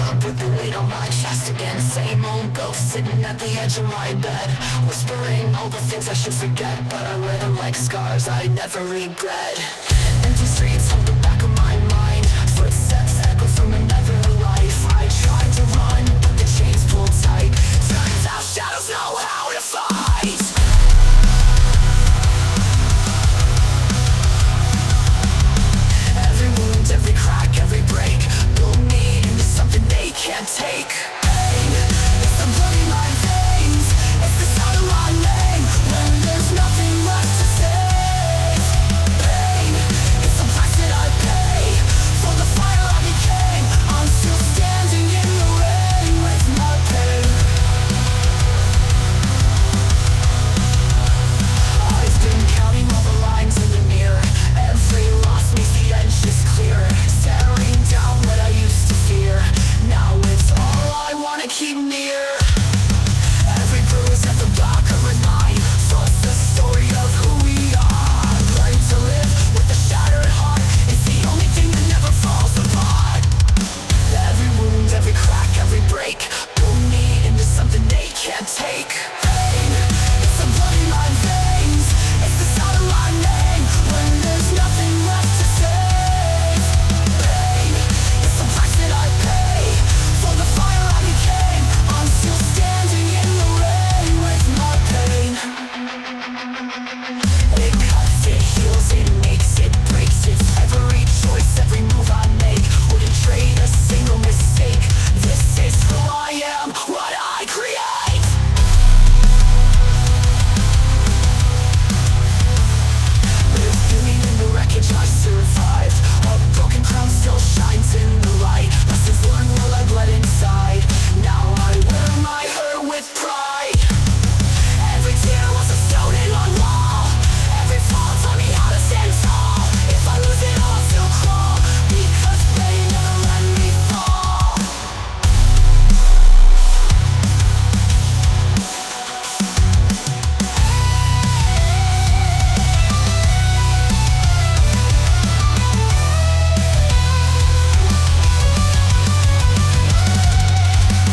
up with the weight on my chest again. Same old ghost sitting at the edge of my bed, whispering all the things I should forget, but I wear them like scars I never regret. Empty streets hold the back of my mind, footsteps echo from another life. I tried to run, but the chains pulled tight. Turns out shadows know how to fight. Every wound, every crack, every break build me into something they can't take. Pain, it's the blood in my veins, it's the sound of my name when there's nothing left to save. Pain, it's the price that I pay for the fire I became. I'm still standing in the rain with my pain. I've been counting all the lines in the mirror. Every loss makes the edge just clearer. Staring down what I used to fear, now it's all I wanna keep near. Every bruise at the back of my mind, so it's the story of who we are. Learning to live with a shattered heart, it's the only thing that never falls apart. Every wound, every crack, every break build me into something they can't take. Pain, it's the blood in my veins, it's the sound of my name when there's nothing left to save. Pain, it's the price that I pay for the fire I became. I'm still standing in the rain with my pain. It cuts, it heals, it makes, it breaks. It's every choice, every move I make. Wouldn't trade a single mistake. This is who I am, what I create. With beauty in the wreckage I survived. A broken crown still shines in the light. Lessons learned while I bled inside. Now I wear my hurt with pride. Every tear was a stone in my wall. Every fall taught me how to stand tall. If I lose it all, I'll still crawl, because pain never let me fall.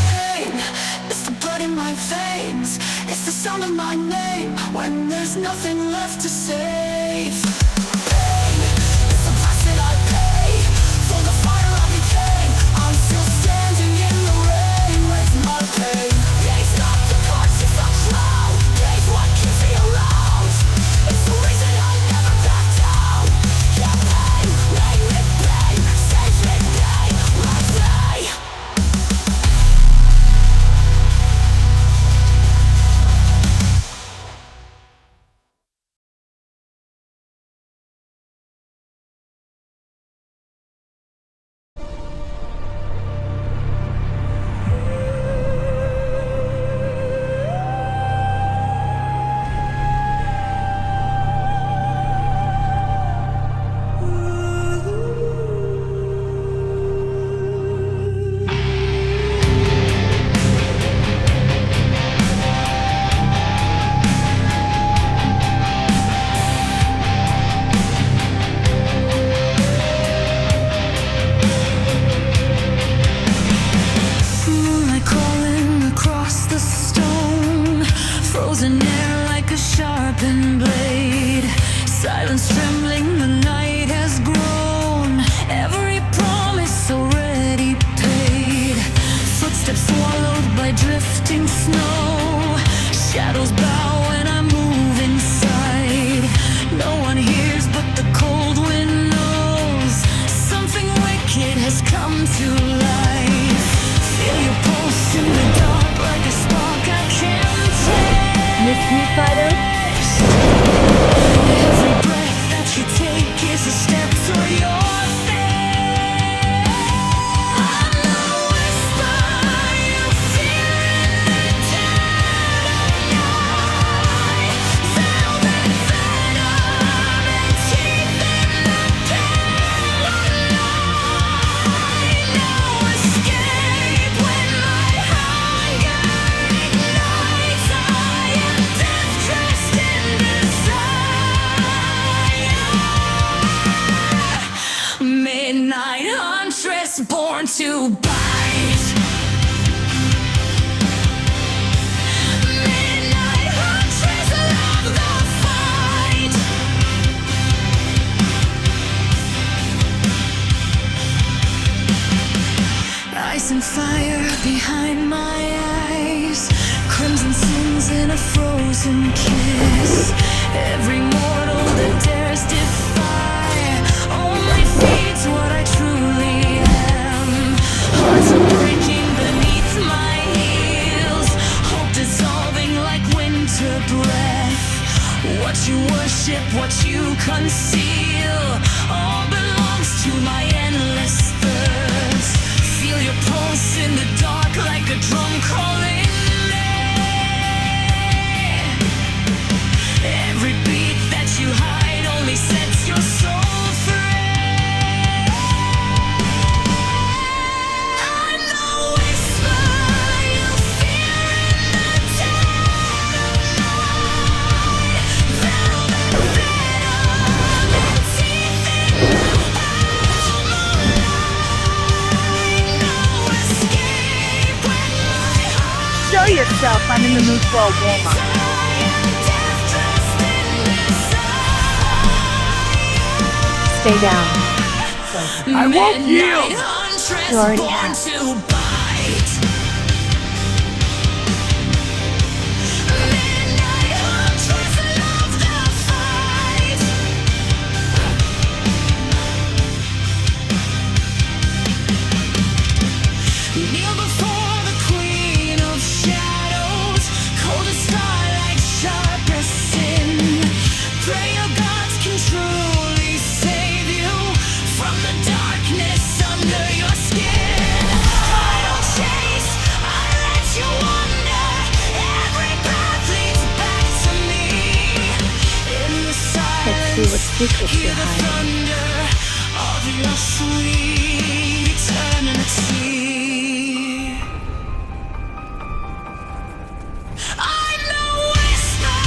Pain, it's the blood in my veins, it's the sound of my name when there's nothing left to save. Pain, it's the price that I pay for the fire I became. I'm still standing in the rain with my pain. Pain's not the parts, it's the cloud. Pain's what keeps me around. It's the reason I never back down. Yeah, pain, rain with pain, saves with pain, like me. Moonlight crawling across the stone, frozen air like a sharpened blade. Silence trembling, the night has grown. Every promise already paid. Footsteps swallowed by drifting snow. Shadows bow when I move inside. No one hears, but the cold wind knows something wicked has come to life. Feel your pulse in the dark like a spark I can't taste. Every breath that you take is a step toward your fate. I'm the whisper you fear in the dead of night. Velvet venom and teeth in the pale of light. No escape when my hunger ignites. I am death dressed in desire. Midnight Huntress, born to bite. frozen kiss. Every mortal that dares defy only feeds what I truly am. Hearts are breaking beneath my heels, hope dissolving like winter breath. What you worship, what you conceal, all belongs to my endless thirst. Feel your pulse in the dark like a drum calling me. Every beat that you hide only sets your soul free. I'm the whisper you fear in the dead of night. Velvet venom and teeth in the pale moonlight. No escape when my heart Show yourself, I'm in the mood for a warm-up. Stay down. I won't yield! You already have. Midnight Huntress, love the fight. Kneel before the Queen of Shadows, cold as starlight, sharp as sin. Pray your gods can truly save you from the darkness under your skin. I don't chase, I let you wander. Every path leads back to me. In the Let's see what silence, secrets hear you're the hiding. thunder of your sweet eternity. I'm the whisper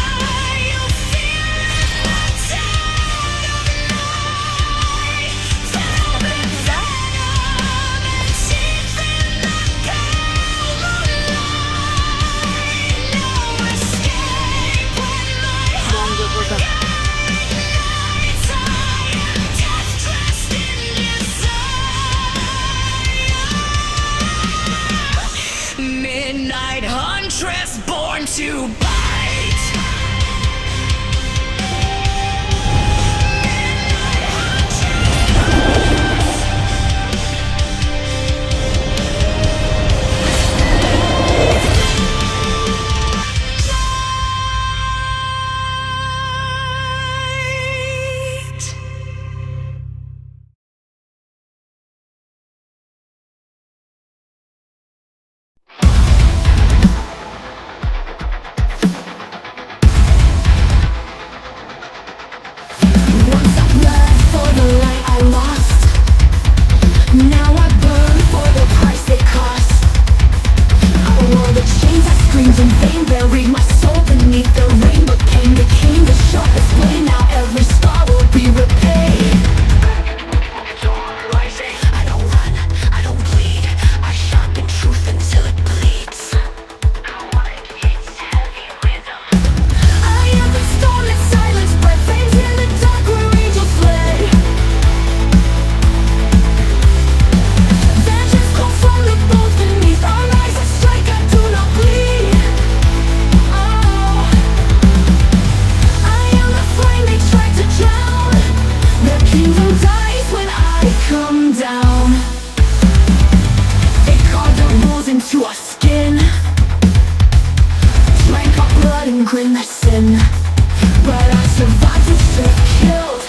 you fear in the dead of night. Velvet venom and teeth in the pale moonlight. No escape when my heart ignites. I am death dressed in desire. Midnight Huntress, born to bite. Midnight Huntress. Once I bled for the light I lost. Now I burn for the price it cost. I wore the chains, I screamed in vain, buried my soul beneath the rain, but pain became the sharpest blade. Now every scar will be repaid. I don't run, I don't bleed. I sharpen truth until it bleeds. It's heavy rhythm. I am the storm that silence breath, flames in the dark where angels fled. Vengeance calls from the bones beneath our eyes. I strike, I do not bleed. Oh, I am the flame they tried to drown. Their kingdom dies when I come down. They carved the rules into our skin, drank our blood and grinned their sin. But I survived to serve killed,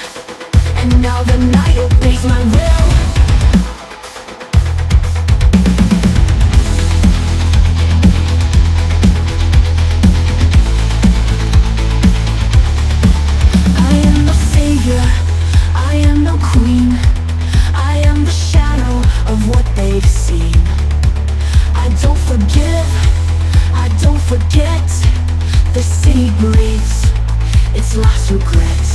and now the night obeys my will. I am no savior, I am no queen. I am the shadow of what they've seen. I don't forgive, I don't forget. The city breathes its last regret.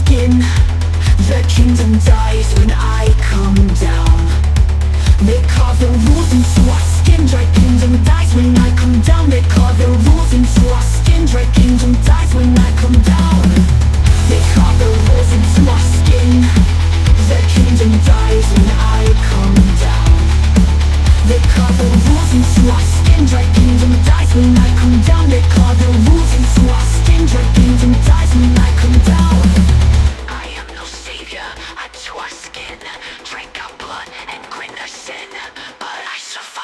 skin. The kingdom dies when I come down. They carve the rules into our skin. Dry kingdom dies when I come down. They carve the rules into our skin. Dry kingdom dies when I come down. They carve the rules into our skin. The kingdom dies when I come down. They carve the rules into our skin. Dry kingdom dies when I come down. They carve the rules into our skin. Dry kingdom dies when I come down. I am no savior, I chew our skin. Drink our blood and grin our sin, but I survive.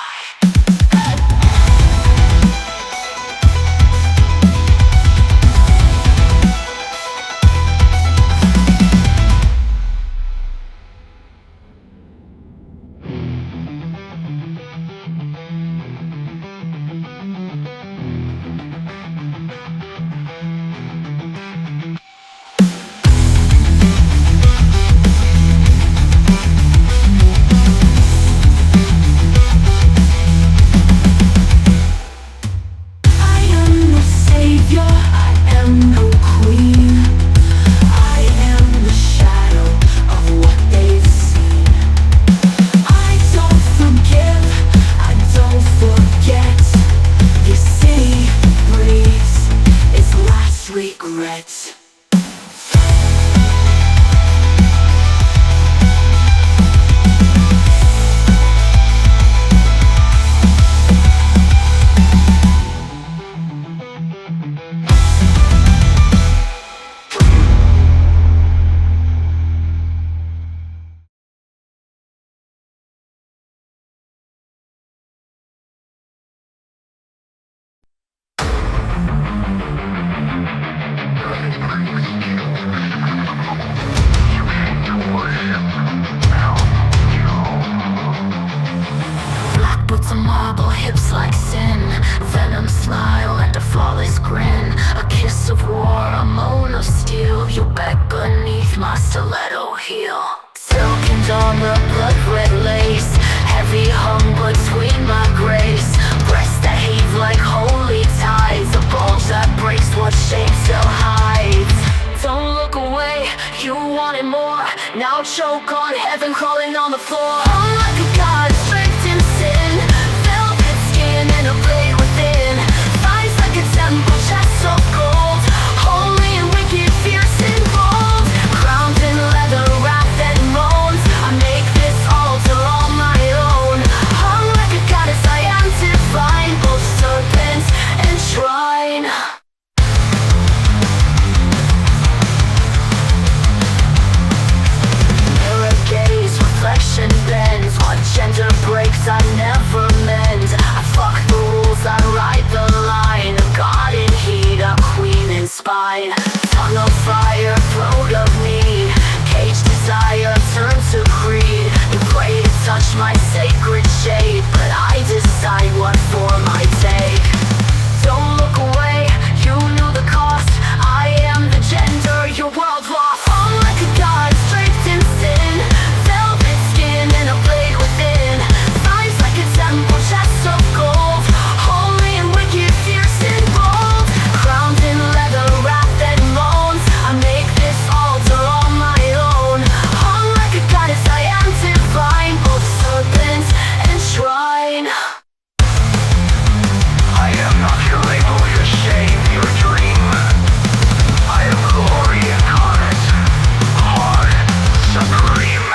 Regrets. Black boots and marble hips like sin. Venom smile and a flawless grin. A kiss of war, a moan of steel. You beg beneath my stiletto heel. Silken armor, blood red lace. Heavy hung between my grace. Breasts that heave like holy tides. A bulge that breaks what shame still hides. Don't look away, you wanted more. Now choke on heaven, crawling on the floor. I'm like a god, stripped in sin. Velvet skin and a blade within. Thighs like a temple, chest of gold. Holy and wicked, fierce and bold. Crowned in leather, wrath and moans. I make this altar all my own. I'm like a goddess, I am divine. Both serpent and shrine. Reflection bends. What gender breaks I never mend. I fuck the rules, I ride the line. A god in heat, a queen in spine. Tongue of fire, throat of need. Cage desire, turn to greed. You pray to touch my sacred shade, but I decide what form I take. Don't look away, you knew the cost. I am the gender your world lost. I'm like a god, draped in sin. And a blade within. Thighs like a temple, chest of gold. Holy and wicked, fierce and bold. Crowned in leather, wrath and moans. I make this altar all my own. I'm like a goddess, I am divine. Both serpent and shrine. I am not your label, your shame, your dream. I am glory incarnate, hard, supreme.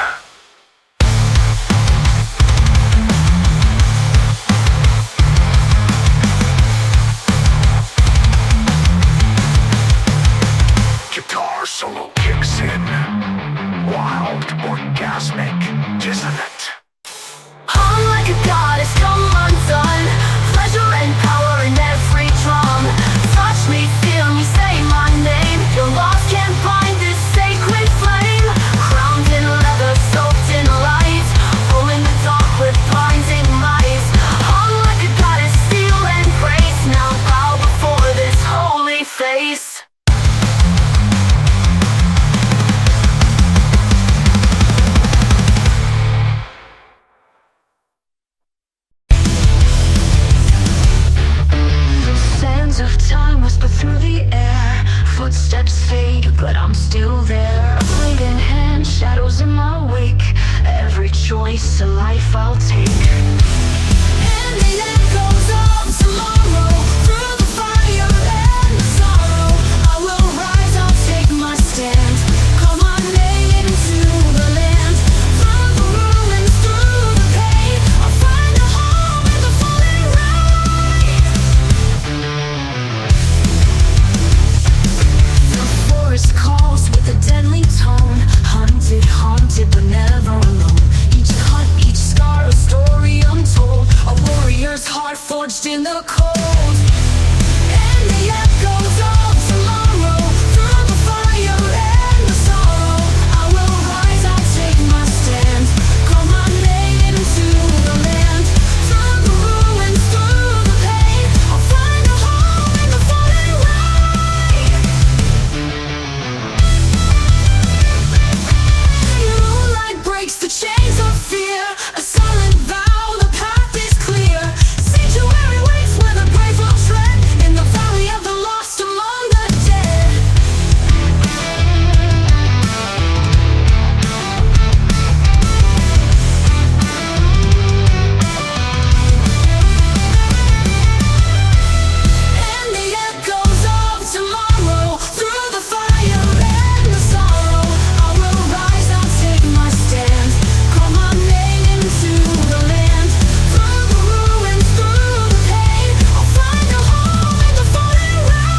Guitar solo kicks in, wild, orgasmic, dissonant. I'm like a goddess, come undone. Pleasure and power in every drum. Touch me, feel me, say my name. Your laws can't bind this sacred flame. Crowned in leather, soaked in light. Pulling the dark with blinding might. I'm like a goddess, steel and grace. Now bow before this holy face. waste a life I'll take. And the echoes of tomorrow, through the fire and the sorrow, I will rise, I'll take my stand. Call my name to the land. Through the ruins, through the pain, I'll find a home in the falling rain. The forest calls with a deadly tone. Hunted, haunted, but never alone. Each cut, each scar, a story untold. A warrior's heart forged in the cold. And the echoes of tomorrow, through the fire and the sorrow, I will rise, I'll take my stand. Call my name to the land. Through the ruins, through the pain, I'll find a home in the falling rain. Moonlight breaks the chains of fear. A silent vow, the path is clear. Sanctuary waits where the brave will tread. In the valley of the lost among the dead. And the echoes of tomorrow, through the fire and the sorrow, I will rise, I'll take my stand. Call my name to the land. Through the ruins, through the pain, I'll find a home in the falling rain.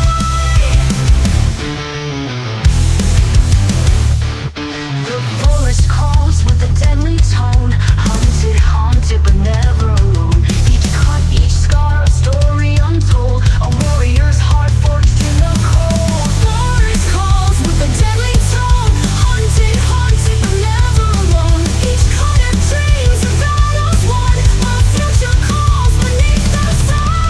The forest calls with a deadly tone. Hunted, haunted, but never alone. Each cut, each scar, a story untold. A warrior's heart forged in the cold. Forest calls with a deadly tone. Hunted, haunted, but never alone. Each cut of dreams and battles won. My future calls beneath the sun.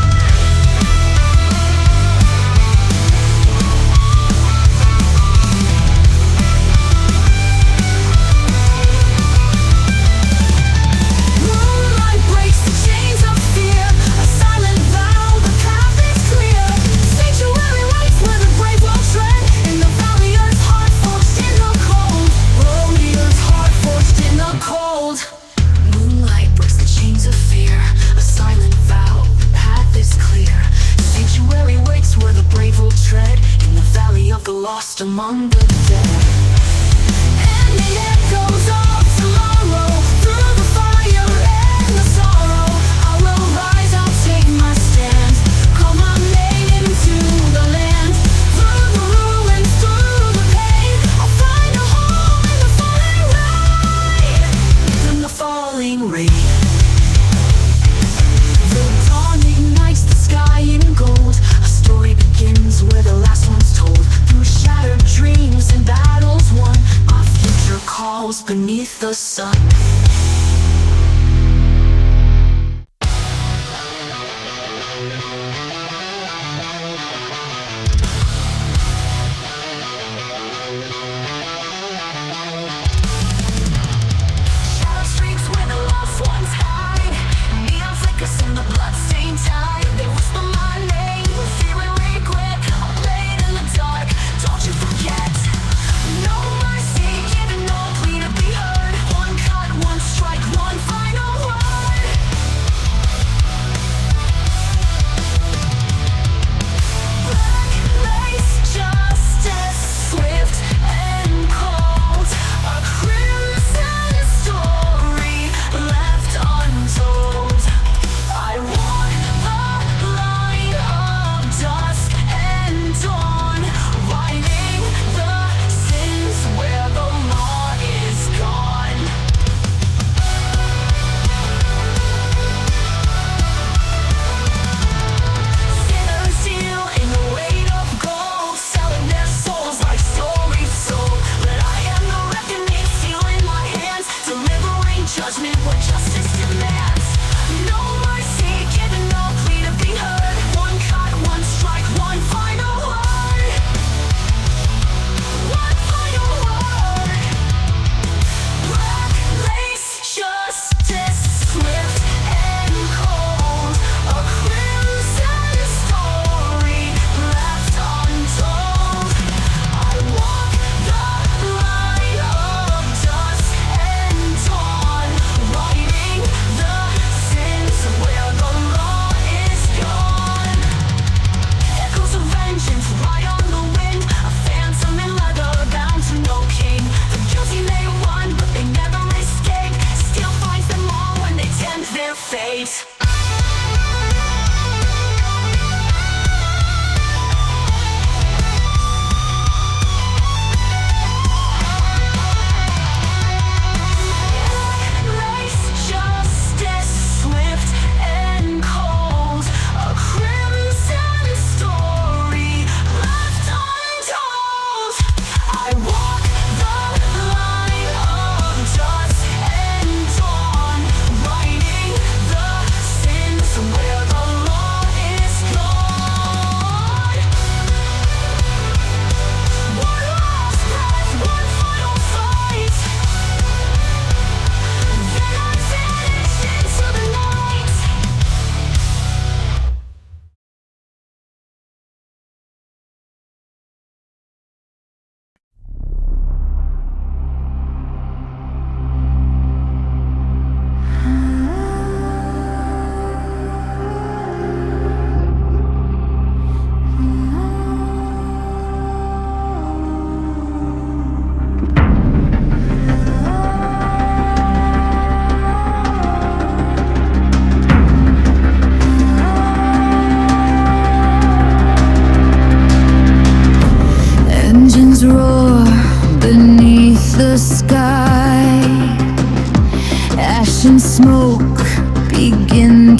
Moonlight breaks the chains of fear. A silent vow, the path is clear. Sanctuary waits where the brave will tread. In the warrior's heart forged in the cold. Warrior's heart forged in the cold. Moonlight breaks the chains of fear. A silent vow, the path is clear. Sanctuary waits where the brave will tread. In the valley of the lost among the dead. And the echoes of tomorrow, through the fire and the sorrow, I will rise, I'll take my stand. Call my name to the land. Through the ruins, through the pain, I'll find a home in the falling rain. In the falling rain. The dawn ignites the sky in gold. A story begins where the last one's told. Through shattered dreams and battles won, my future calls beneath the sun. Shadow streaks where the lost ones hide. Neon flickers in the bloodstained tide. They whisper my name with fear and regret. I'm playing in the dark, don't you forget. No mercy, given no plea to be heard. One cut, one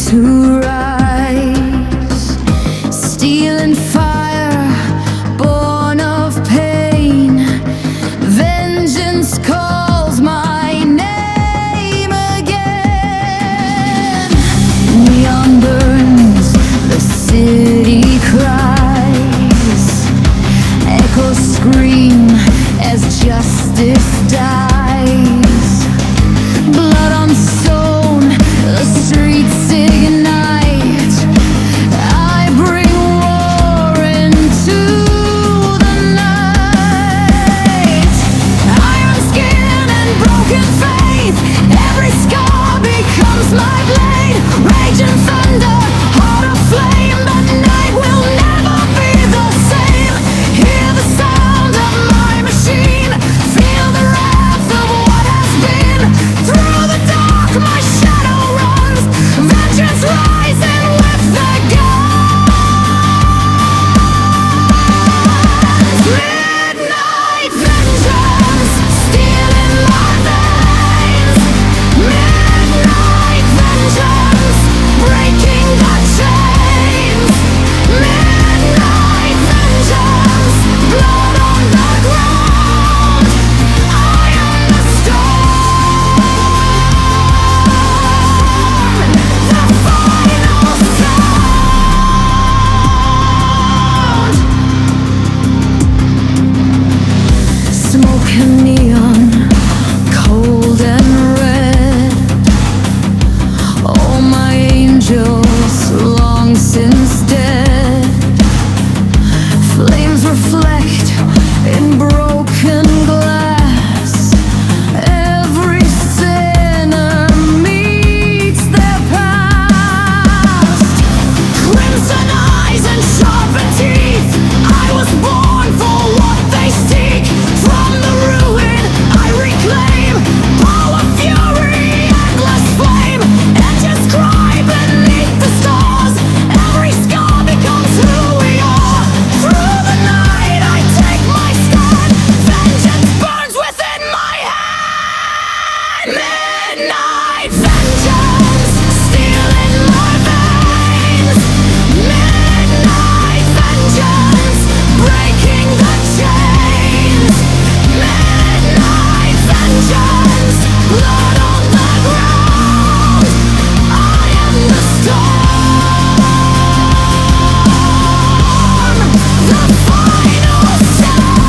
to rise. Steel and fire, born of pain. Vengeance calls my name again. Neon burns, the city cries. Echoes scream as justice dies. Blood on stone, the streets ignite. I bring war into the night. Iron skin and broken faith, every scar becomes my blade. Rage and thunder, heart of flame. The night will never be the same. Hear the sound of my machine, feel the wrath of what has been. Through the dark my shadow runs, vengeance rising with the guns. Midnight vengeance, steel in my veins. Midnight vengeance, breaking the chains. Midnight vengeance, blood on the ground. I am the storm, the final sound. Smoke and neon, cold and red. All my angels long since dead. Flames reflect in broken glass. Every sinner meets their past. Crimson eyes and sharpened teeth, I was born for what they seek. From the ruin I reclaim power, fury, endless flame. Edges cry beneath the stars, every scar becomes who we are. Through the night I take my stand, vengeance burns within my hand. Midnight vengeance, steel in my veins. Midnight vengeance, breaking the chains. Midnight vengeance, blood on the ground. I am the storm, the final sound.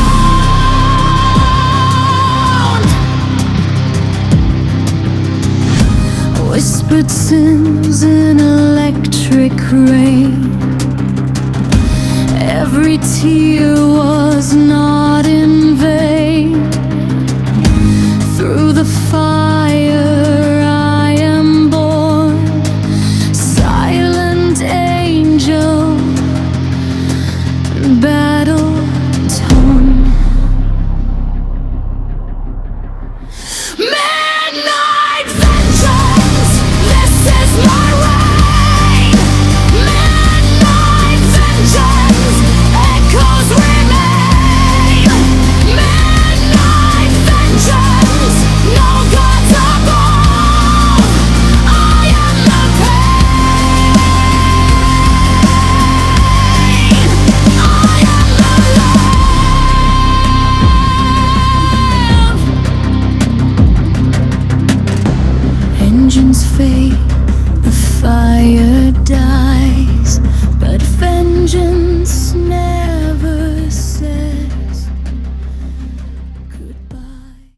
Whispered sins in electric rain. Every tear was not in vain. Through the fire I am born, silent angel, battle torn. Midnight vengeance, this is my reign. Midnight vengeance, echoes remain. Midnight vengeance, no gods above. I am the pain. I am the love. Engines fade, the fire dies, but vengeance never says goodbye.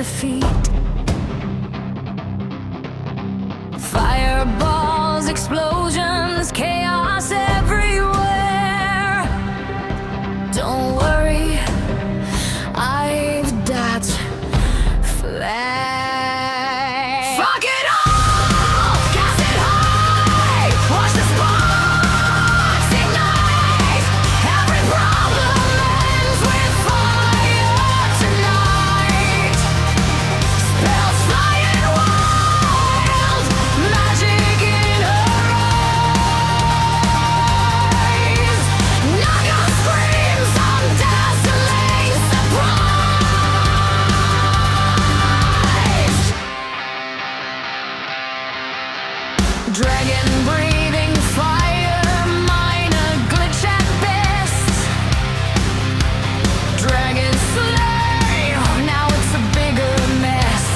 defeat. Fireballs, explosions, chaos everywhere. Don't worry, I've got flash. Fuck it all! Cast it high! Watch the sparks ignite! Every problem ends with fire tonight. Spells flying wild, magic in her eyes. Knock-on screams on dazzling surprise. Dragon breathing fire, minor glitch at best. Dragon slay, now it's a bigger mess.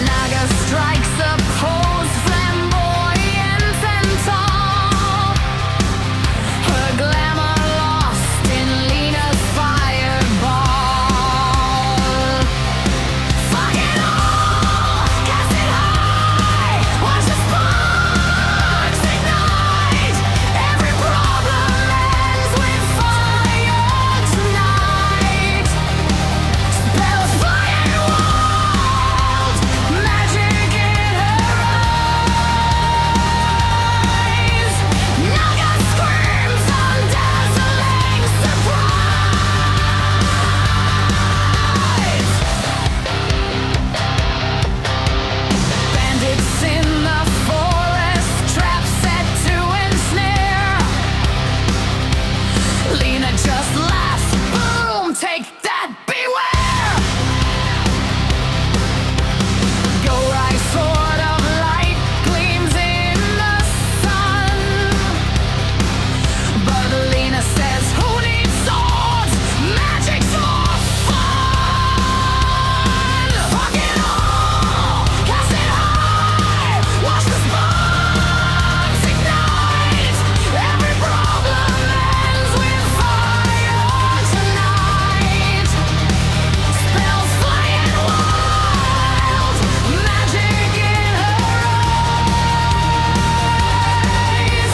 Naga strikes a pose, flamboyant and tall. Her glamour lost in Lena's fireball. Fuck it all! Cast it high! Watch the sparks ignite! Every problem ends with fire tonight. Spells flying wild, magic in her eyes. Knock-on screams on dazzling surprise. Bandits in the forest, traps set to ensnare. Lena just laughs, boom, take that, beware. Go right sword of light gleams in the sun. But Lena says, who needs swords? Magic's more fun. Fuck it all, cast it high. Watch the sparks ignite. Every problem ends with fire tonight. Spells flying wild, magic in her eyes.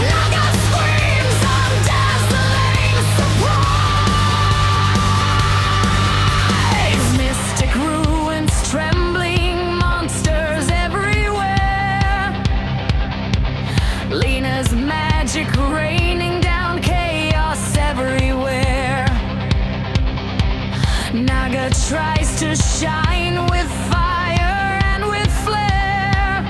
Knock-on screams on dazzling surprise. Mystic ruins, trembling monsters everywhere. Lena's magic raining down, chaos everywhere. Naga tries to shine with fire and with flare,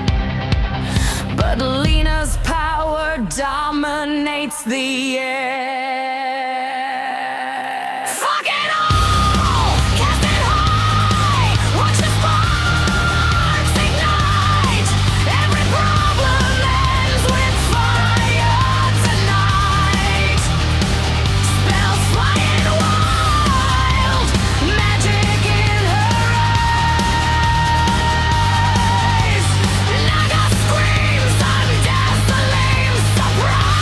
but Lena's power dominates the air. Fuck it all! Cast it high! Watch the sparks ignite! Every problem ends with fire tonight. Spells flying wild, magic in her eyes. Naga screams on dazzling surprise.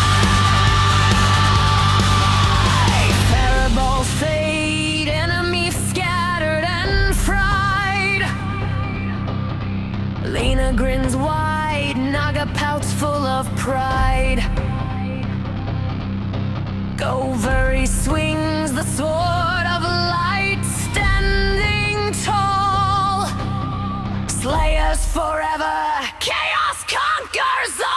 Fireballs fade, enemies scattered and fried. Lena grins wide, Naga pouts full of pride. Govery swings the sword of light, standing tall. Slayers forever, chaos conquers all.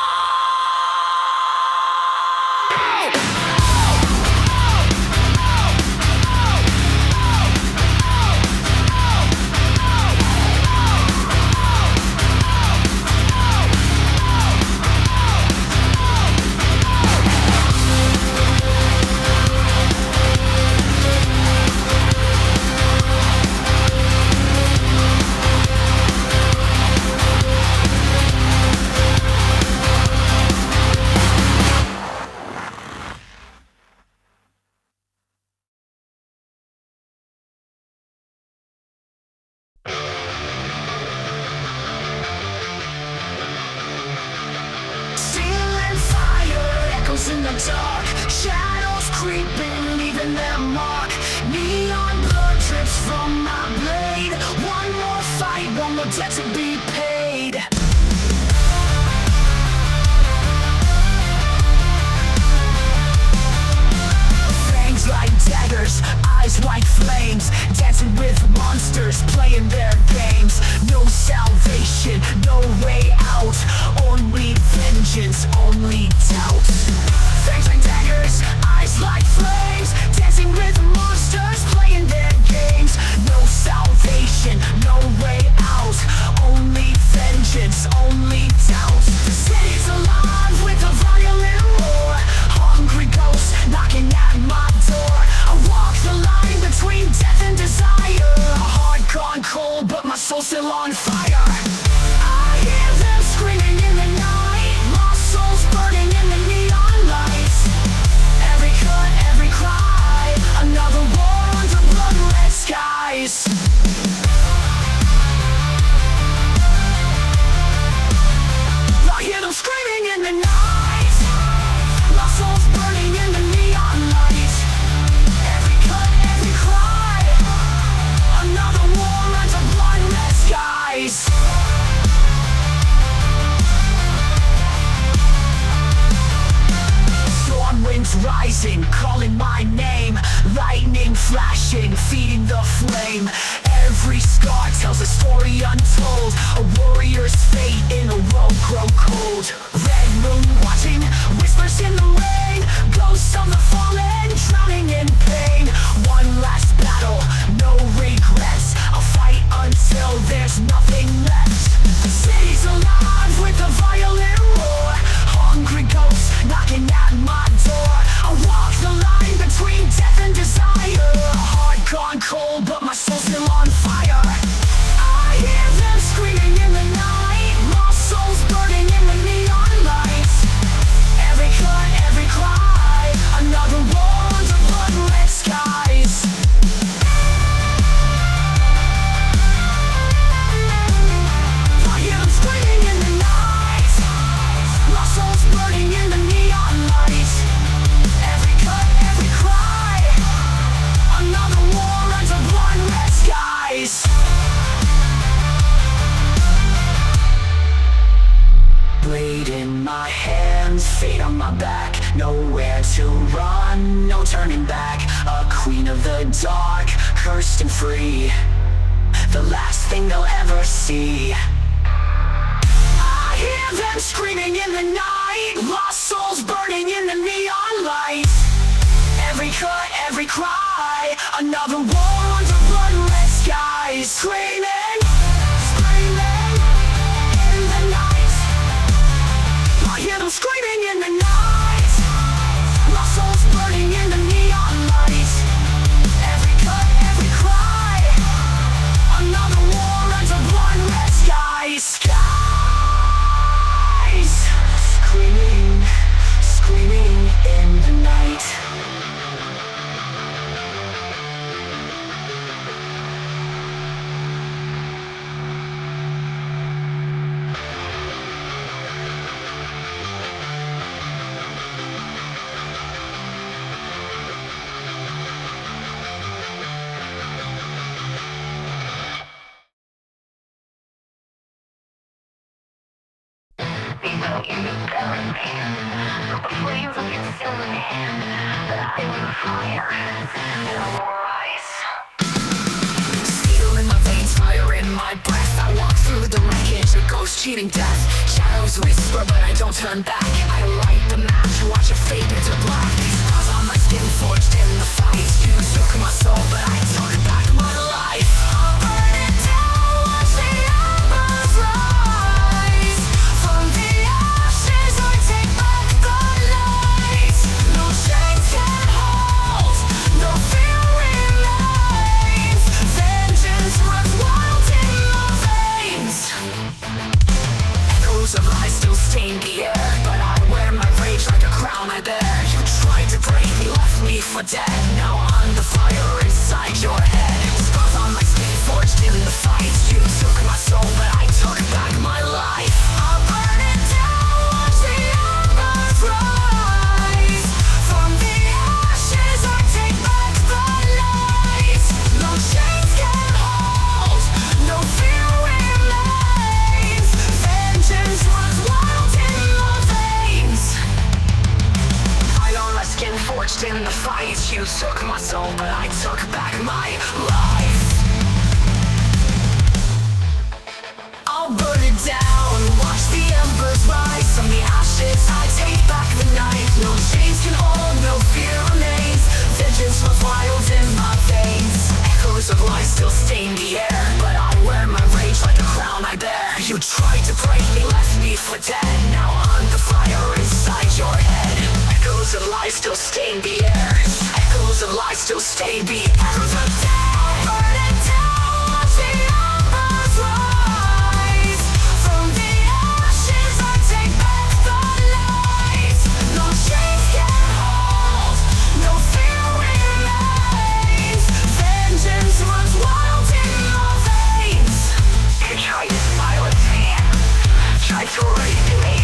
in the dark, shadows creeping, leaving their mark. Neon blood from my blade. One more fight, one more debt to be paid. Fangs like daggers, eyes like flames, dancing with monsters, playing their games. No salvation, no way out, only vengeance, only doubt. Fangs like daggers, eyes like flames, dancing with monsters, playing their games. No salvation, no way out, only vengeance, only doubt. The city's alive with a violent roar, hungry ghosts knocking at my door. I walk the line between death and desire, a heart gone cold but my soul's still on fire. I hear them screaming in the night, my soul's burning in the neon lights. Every cut, every cry, another war under blood-red skies. I hear them screaming in the night, my soul's burning in the neon light. Every cut, every cry, another war under blood-red skies. Storm winds rising, calling my name, lightning flashing, feeding the flame. Every scar tells a story untold, a warrior's fate in a world grow cold. Red moon watching, whispers in the rain, ghosts of the fallen drowning in pain. One last battle, no regrets, I'll fight until there's nothing left. The city's alive with a violent roar, hungry ghosts knocking at my door. I walk the line between death and desire, a heart gone cold but my soul's still on fire. I hear them screaming in the night, my soul's burning in the neon lights. Every cut, every cry, another war under blood-red skies. I hear them screaming in the night, my soul's burning in the neon lights. Every cut, every cry, another war under blood-red skies. Blade in my hands, fate on my back, nowhere to run, no turning back. A queen of the dark, cursed and free, the last thing they'll ever see. I hear them screaming in the night, my soul's burning in the neon light. Every cut, every cry, another war under blood-red skies. Screaming, screaming in the night. I hear them screaming in the night, my soul's burning in the neon light. Every cut, every cry, another war under blood-red skies. Skies, screaming, screaming in the night. Flames will consume me, but I will fire, and I will rise. Steel in my veins, fire in my breath. I walk through the wreckage, a ghost cheating death. Shadows whisper, but I don't turn back. I light the match, watch it fade into black. Scars on my skin, forged in the fight. You took my soul, but I took back my life. I'll burn it down, watch the embers rise. From the ashes, I take back the light. No chains can hold, no fear remains. Vengeance runs wild in my veins. Echoes of lies still stain the air, but I wear my rage like a crown I bear. You tried to break me, left me for dead. Now I'm the fire inside your head. Scars on my skin, forged in the fight. You took my soul, but I took back my life. I'll burn it down, watch the embers rise. From the ashes, I take back the light. No chains can You took my soul, but I took back my life. I'll burn it down, watch the embers rise. From the ashes I take back the night. No chains can hold, no fear remains. Vengeance runs wild in my veins. Echoes of life still stain the air, but I wear my rage like a crown I bear. You tried to break me, left me for dead. Now I'm the fire inside your head. Echoes of life still stain the air. Echoes of life still stain the echoes of death. I'll burn it down, watch the embers rise. From the ashes I take back the light. No chains can hold, no fear remains. Vengeance runs wild in my veins. You tried to silence me, tried to erase me,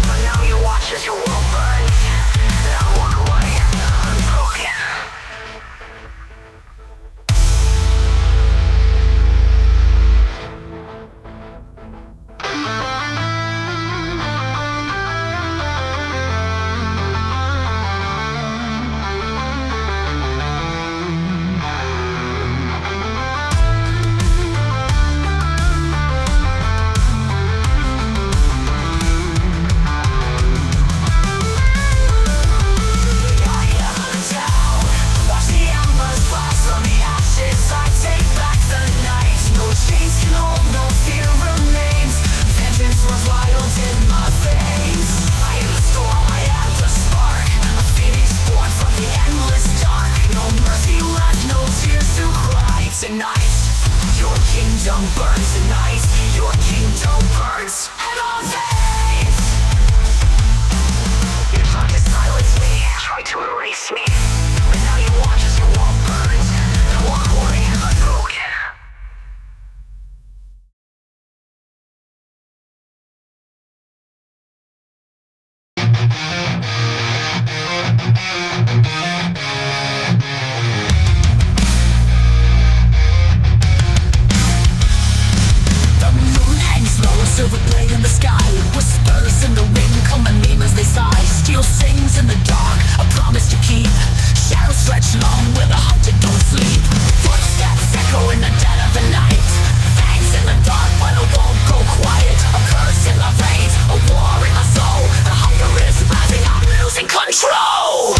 but now you watch as your world burns. And I walk away unbroken. Tonight, your kingdom burns tonight. Your kingdom burns and all fades. You tried to silence me, tried to erase me, but now you watch as your wall burns and walk away unbroken. Silver blade in the sky, whispers in the wind, come and name as they sigh. Steel sings in the dark, a promise to keep. Shadows stretch long where the hunted don't sleep. Footsteps echo in the dead of the night. Fangs in the dark but it won't go quiet. A curse in the veins, a war in my soul. The hunger is rising, I'm losing control.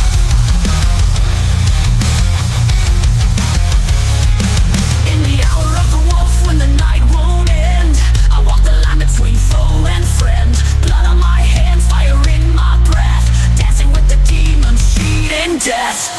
In the hour of the wolf when the night won't end, I walk the line between foe and friend. Blood on my hands, fire in my breath. Dancing with the demons, cheating death.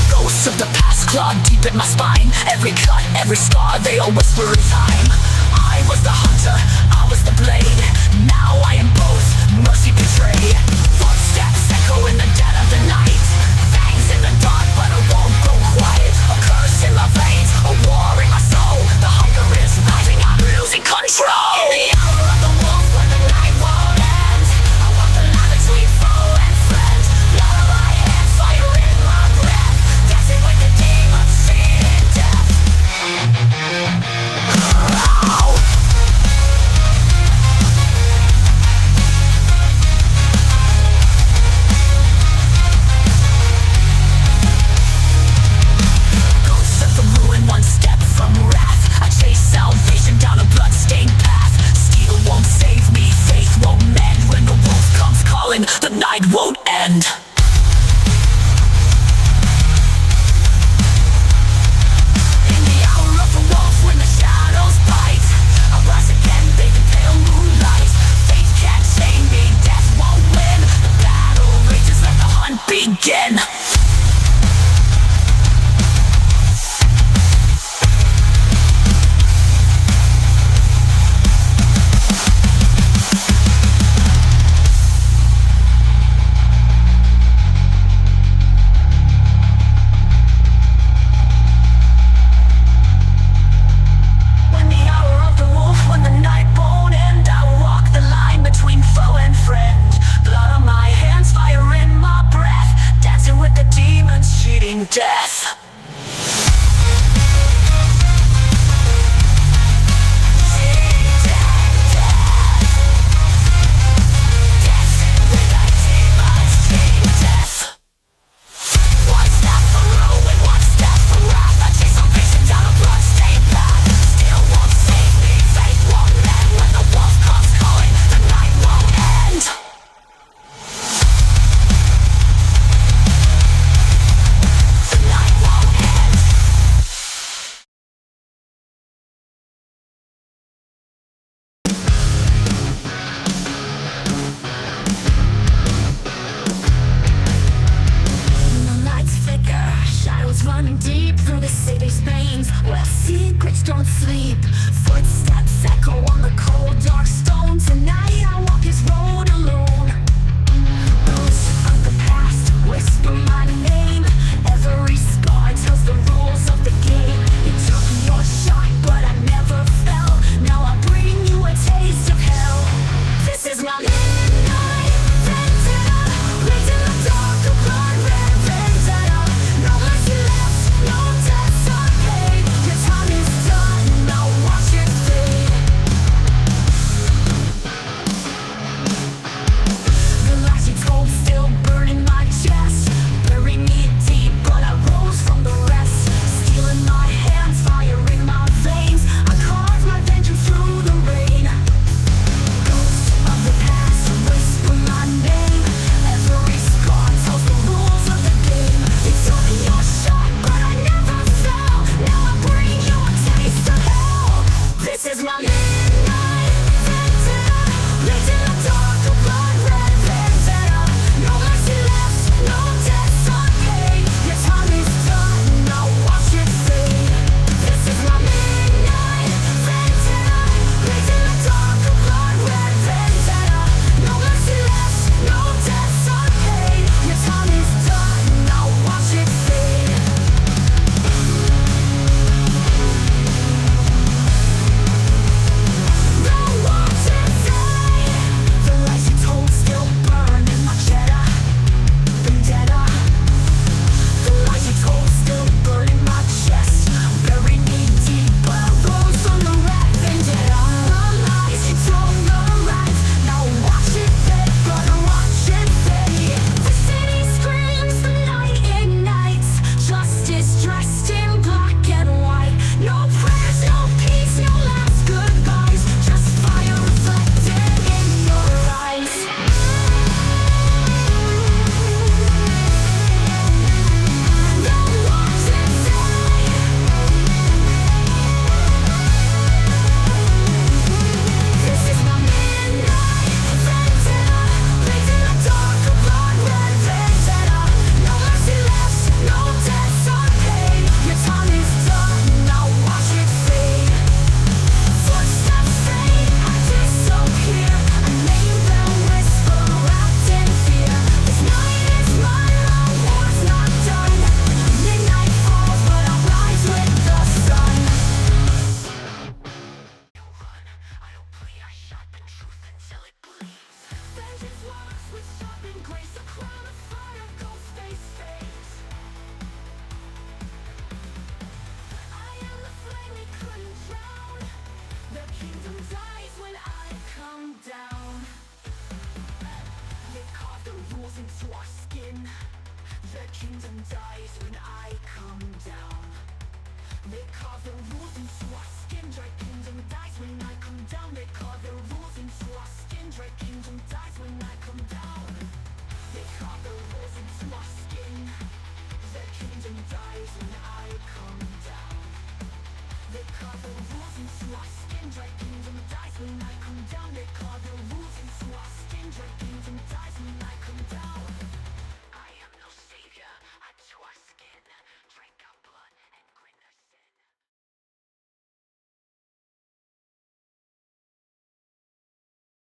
Ghosts of the past claw deep in my spine. Every cut, every scar, they all whisper in time. I was the hunter, I was the blade. Now I am both, mercy betrayed. Footsteps echo in the dead of the night. Fangs in the dark but it won't go quiet. A curse in my veins, a war in my soul. The hunger is rising, I'm losing control. In the hour of the wolf when the night won't end, I walk the line between foe and friend. Blood on my hands, fire in my breath. Dancing with the demons, feeding death. The night won't end. In the hour of the wolf when the shadows bite, I rise again, baby, pale moonlight. Fate can't chain me, death won't win. The battle rages, let the hunt begin. Death. into our skin. The kingdom dies when I come down. They carve the rules into our skin. Dread kingdom dies when I come down. They carve the rules into our skin. Dread kingdom dies when I come down.